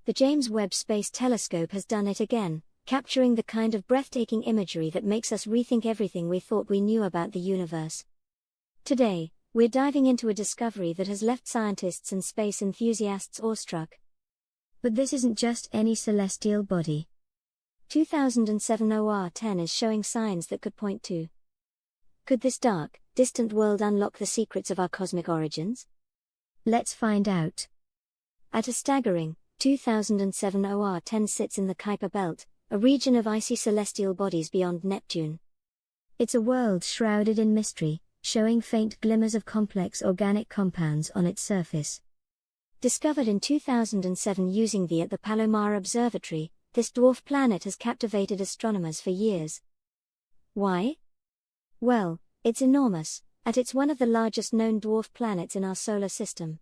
The James Webb Space Telescope has done it again, capturing the kind of breathtaking imagery that makes us rethink everything we thought we knew about the universe. Today, we're diving into a discovery that has left scientists and space enthusiasts awestruck. But this isn't just any celestial body. 2007 OR-10 is showing signs that could point to. Could this dark, distant world unlock the secrets of our cosmic origins? Let's find out. At a staggering 2007 OR-10 sits in the Kuiper Belt, a region of icy celestial bodies beyond Neptune. It's a world shrouded in mystery, showing faint glimmers of complex organic compounds on its surface. Discovered in 2007 using the Palomar Observatory, this dwarf planet has captivated astronomers for years. Why? Well, it's enormous, and it's one of the largest known dwarf planets in our solar system.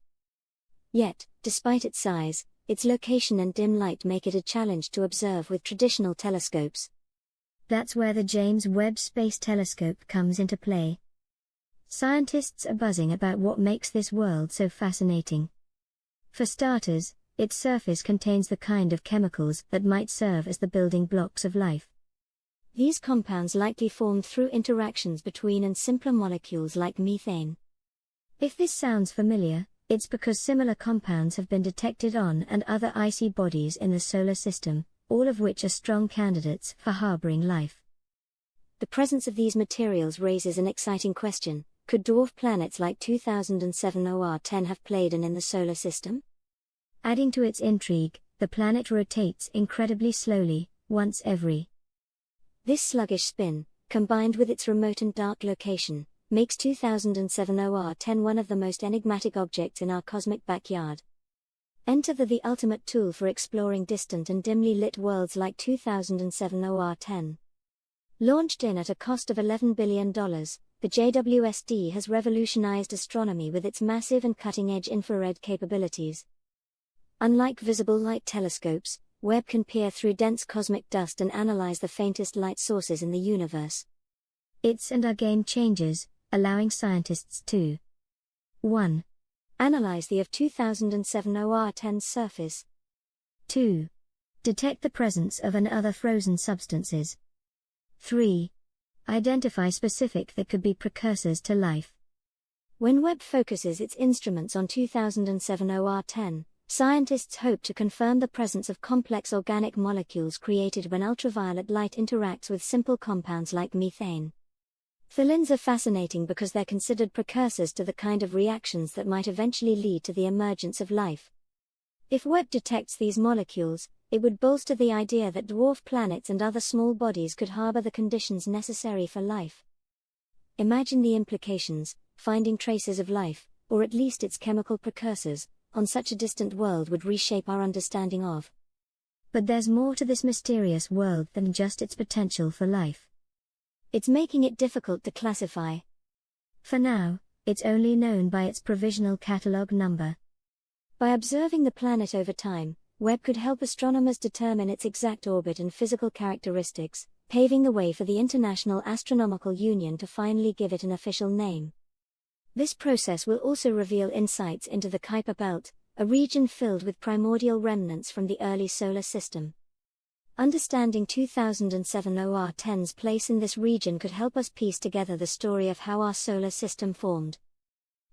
Yet, despite its size, its location and dim light make it a challenge to observe with traditional telescopes. That's where the James Webb Space Telescope comes into play. Scientists are buzzing about what makes this world so fascinating. For starters, its surface contains the kind of chemicals that might serve as the building blocks of life. These compounds likely formed through interactions between and simpler molecules like methane. If this sounds familiar, it's because similar compounds have been detected on and other icy bodies in the solar system, all of which are strong candidates for harboring life. The presence of these materials raises an exciting question: could dwarf planets like 2007 OR-10 have played in the solar system? Adding to its intrigue, the planet rotates incredibly slowly, once every. This sluggish spin, combined with its remote and dark location, makes 2007 OR-10 one of the most enigmatic objects in our cosmic backyard. Enter the ultimate tool for exploring distant and dimly lit worlds like 2007 OR-10. Launched in at a cost of $11 billion, the JWST has revolutionized astronomy with its massive and cutting-edge infrared capabilities. Unlike visible light telescopes, Webb can peer through dense cosmic dust and analyze the faintest light sources in the universe. Its and our game changers, allowing scientists to 1. Analyze the of 2007 OR-10's surface. 2. Detect the presence of and other frozen substances. 3. Identify specific that could be precursors to life. When Webb focuses its instruments on 2007 OR-10, scientists hope to confirm the presence of complex organic molecules created when ultraviolet light interacts with simple compounds like methane. Tholins are fascinating because they're considered precursors to the kind of reactions that might eventually lead to the emergence of life. If Webb detects these molecules, it would bolster the idea that dwarf planets and other small bodies could harbor the conditions necessary for life. Imagine the implications: finding traces of life, or at least its chemical precursors, on such a distant world would reshape our understanding of. But there's more to this mysterious world than just its potential for life. It's making it difficult to classify. For now, it's only known by its provisional catalog number. By observing the planet over time, Webb could help astronomers determine its exact orbit and physical characteristics, paving the way for the International Astronomical Union to finally give it an official name. This process will also reveal insights into the Kuiper Belt, a region filled with primordial remnants from the early solar system. Understanding 2007 OR-10's place in this region could help us piece together the story of how our solar system formed.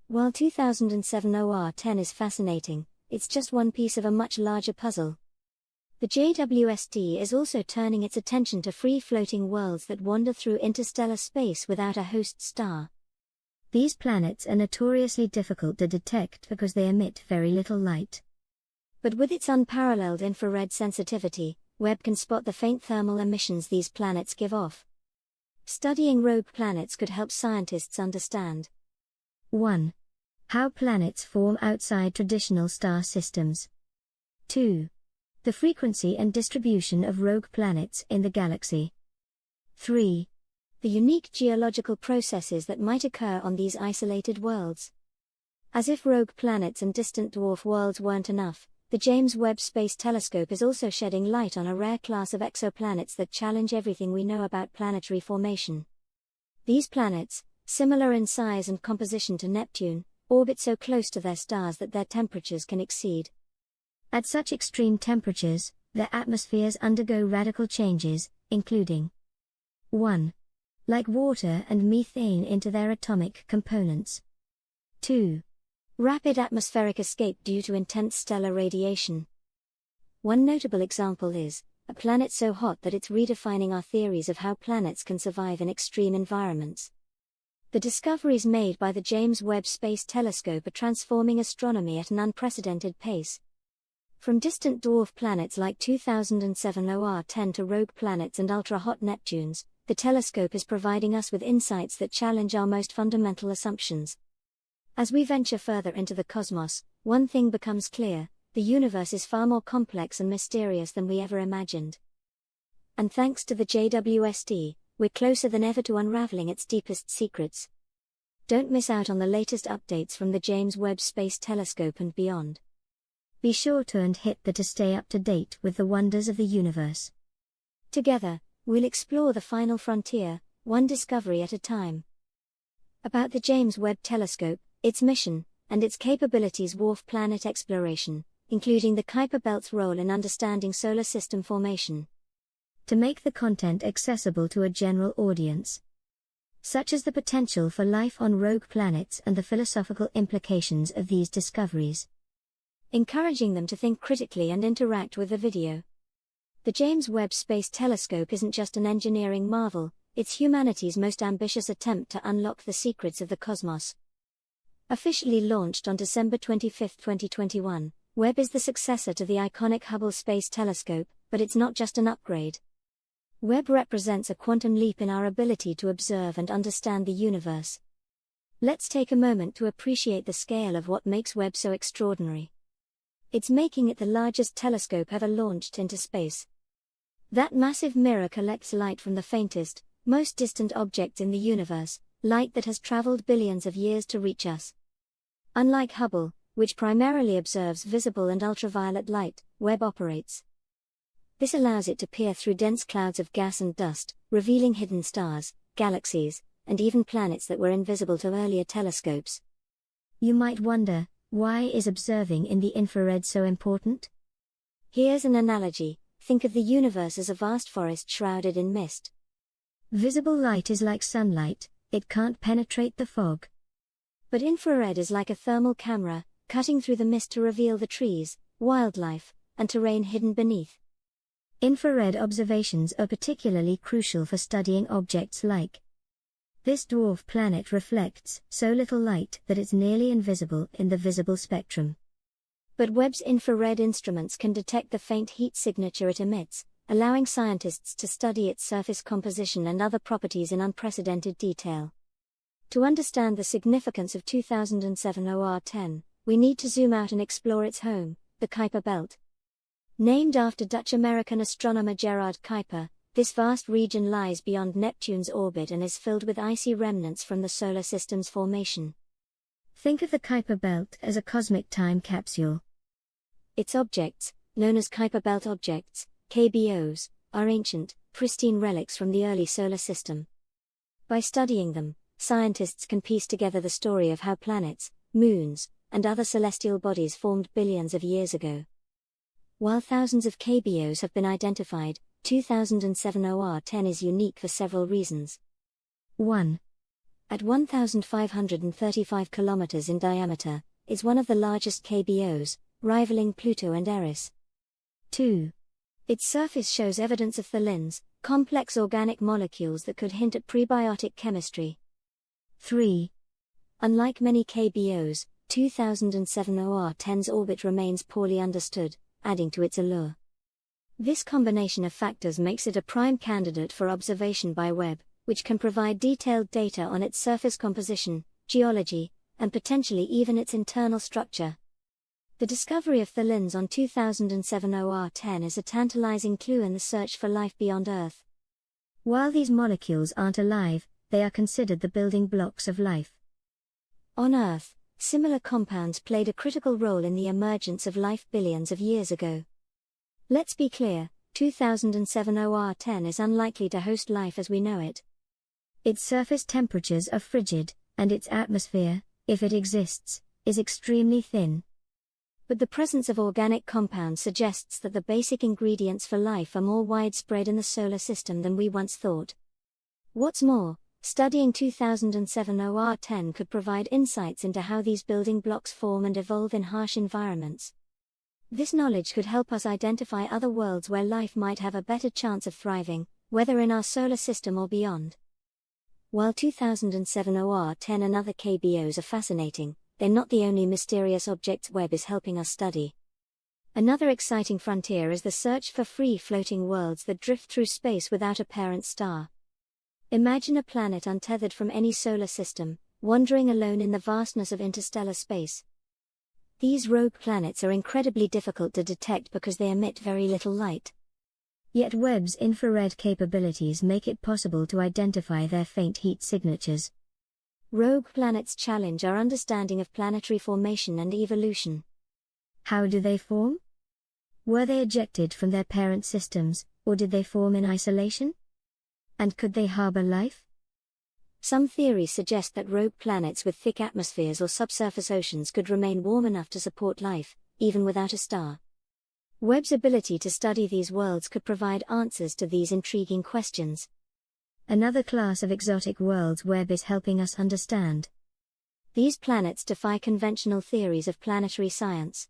While 2007 OR-10 is fascinating, it's just one piece of a much larger puzzle. The JWST is also turning its attention to free-floating worlds that wander through interstellar space without a host star. These planets are notoriously difficult to detect because they emit very little light. But with its unparalleled infrared sensitivity, Webb can spot the faint thermal emissions these planets give off. Studying rogue planets could help scientists understand 1. How planets form outside traditional star systems. 2. The frequency and distribution of rogue planets in the galaxy. 3. The unique geological processes that might occur on these isolated worlds. As if rogue planets and distant dwarf worlds weren't enough, the James Webb Space Telescope is also shedding light on a rare class of exoplanets that challenge everything we know about planetary formation. These planets, similar in size and composition to Neptune, orbit so close to their stars that their temperatures can exceed At such extreme temperatures, their atmospheres undergo radical changes, including 1. Like water and methane into their atomic components. 2. Rapid atmospheric escape due to intense stellar radiation. One notable example is a planet so hot that it's redefining our theories of how planets can survive in extreme environments. The discoveries made by the James Webb Space Telescope are transforming astronomy at an unprecedented pace. From distant dwarf planets like 2007 OR10 to rogue planets and ultra-hot Neptunes, the telescope is providing us with insights that challenge our most fundamental assumptions. As we venture further into the cosmos, one thing becomes clear: the universe is far more complex and mysterious than we ever imagined. And thanks to the JWST, we're closer than ever to unraveling its deepest secrets. Don't miss out on the latest updates from the James Webb Space Telescope and beyond. Be sure to hit the to stay up to date with the wonders of the universe. Together, we'll explore the final frontier, one discovery at a time. About the James Webb Telescope, its mission, and its capabilities: dwarf planet exploration, including the Kuiper Belt's role in understanding solar system formation. To make the content accessible to a general audience, such as the potential for life on rogue planets and the philosophical implications of these discoveries, encouraging them to think critically and interact with the video. The James Webb Space Telescope isn't just an engineering marvel, it's humanity's most ambitious attempt to unlock the secrets of the cosmos. Officially launched on December 25, 2021, Webb is the successor to the iconic Hubble Space Telescope, but it's not just an upgrade. Webb represents a quantum leap in our ability to observe and understand the universe. Let's take a moment to appreciate the scale of what makes Webb so extraordinary. It's making it the largest telescope ever launched into space. That massive mirror collects light from the faintest, most distant objects in the universe, light that has traveled billions of years to reach us. Unlike Hubble, which primarily observes visible and ultraviolet light, Webb operates. This allows it to peer through dense clouds of gas and dust, revealing hidden stars, galaxies, and even planets that were invisible to earlier telescopes. You might wonder, why is observing in the infrared so important? Here's an analogy: think of the universe as a vast forest shrouded in mist. Visible light is like sunlight, it can't penetrate the fog. But infrared is like a thermal camera, cutting through the mist to reveal the trees, wildlife, and terrain hidden beneath. Infrared observations are particularly crucial for studying objects like this dwarf planet reflects so little light that it's nearly invisible in the visible spectrum. But Webb's infrared instruments can detect the faint heat signature it emits, allowing scientists to study its surface composition and other properties in unprecedented detail. To understand the significance of 2007 OR10, we need to zoom out and explore its home, the Kuiper Belt. Named after Dutch-American astronomer Gerard Kuiper, this vast region lies beyond Neptune's orbit and is filled with icy remnants from the solar system's formation. Think of the Kuiper Belt as a cosmic time capsule. Its objects, known as Kuiper Belt objects, KBOs, are ancient, pristine relics from the early solar system. By studying them, scientists can piece together the story of how planets, moons, and other celestial bodies formed billions of years ago. While thousands of KBOs have been identified, 2007 OR10 is unique for several reasons. 1. At 1,535 kilometers in diameter, it's one of the largest KBOs, rivaling Pluto and Eris. 2. Its surface shows evidence of thalins, complex organic molecules that could hint at prebiotic chemistry. 3. Unlike many KBOs, 2007 OR10's orbit remains poorly understood, adding to its allure. This combination of factors makes it a prime candidate for observation by Webb, which can provide detailed data on its surface composition, geology, and potentially even its internal structure. The discovery of thalins on 2007 OR10 is a tantalizing clue in the search for life beyond Earth. While these molecules aren't alive, they are considered the building blocks of life. On Earth, similar compounds played a critical role in the emergence of life billions of years ago. Let's be clear, 2007 OR10 is unlikely to host life as we know it. Its surface temperatures are frigid, and its atmosphere, if it exists, is extremely thin. But the presence of organic compounds suggests that the basic ingredients for life are more widespread in the solar system than we once thought. What's more, studying 2007 OR10 could provide insights into how these building blocks form and evolve in harsh environments. This knowledge could help us identify other worlds where life might have a better chance of thriving, whether in our solar system or beyond. While 2007 OR10 and other KBOs are fascinating, they're not the only mysterious objects Webb is helping us study. Another exciting frontier is the search for free-floating worlds that drift through space without a parent star. Imagine a planet untethered from any solar system, wandering alone in the vastness of interstellar space. These rogue planets are incredibly difficult to detect because they emit very little light. Yet Webb's infrared capabilities make it possible to identify their faint heat signatures. Rogue planets challenge our understanding of planetary formation and evolution. How do they form? Were they ejected from their parent systems, or did they form in isolation? And could they harbor life? Some theories suggest that rogue planets with thick atmospheres or subsurface oceans could remain warm enough to support life, even without a star. Webb's ability to study these worlds could provide answers to these intriguing questions. Another class of exotic worlds Webb is helping us understand. These planets defy conventional theories of planetary science.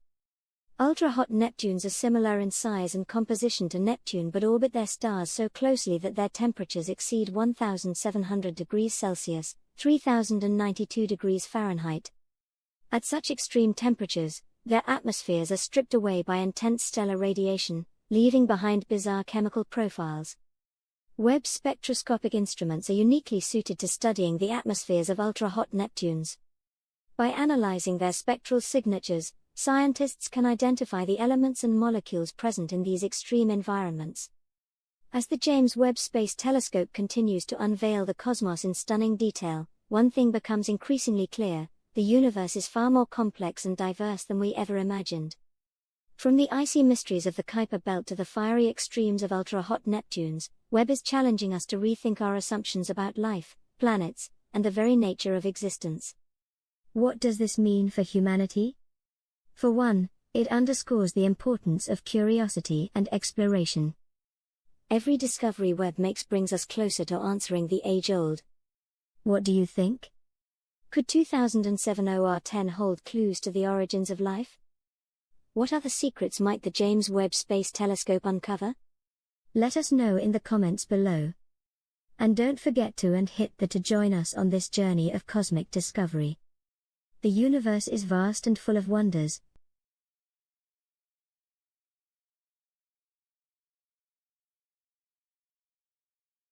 Ultra-hot Neptunes are similar in size and composition to Neptune but orbit their stars so closely that their temperatures exceed 1,700 degrees Celsius, 3,092 degrees Fahrenheit. At such extreme temperatures, their atmospheres are stripped away by intense stellar radiation, leaving behind bizarre chemical profiles. Webb's spectroscopic instruments are uniquely suited to studying the atmospheres of ultra-hot Neptunes. By analyzing their spectral signatures, scientists can identify the elements and molecules present in these extreme environments. As the James Webb Space Telescope continues to unveil the cosmos in stunning detail, one thing becomes increasingly clear: the universe is far more complex and diverse than we ever imagined. From the icy mysteries of the Kuiper Belt to the fiery extremes of ultra-hot Neptunes, Webb is challenging us to rethink our assumptions about life, planets, and the very nature of existence. What does this mean for humanity? For one, it underscores the importance of curiosity and exploration. Every discovery Webb makes brings us closer to answering the age-old. What do you think? Could 2007 OR10 hold clues to the origins of life? What other secrets might the James Webb Space Telescope uncover? Let us know in the comments below. And don't forget to join us on this journey of cosmic discovery. The universe is vast and full of wonders,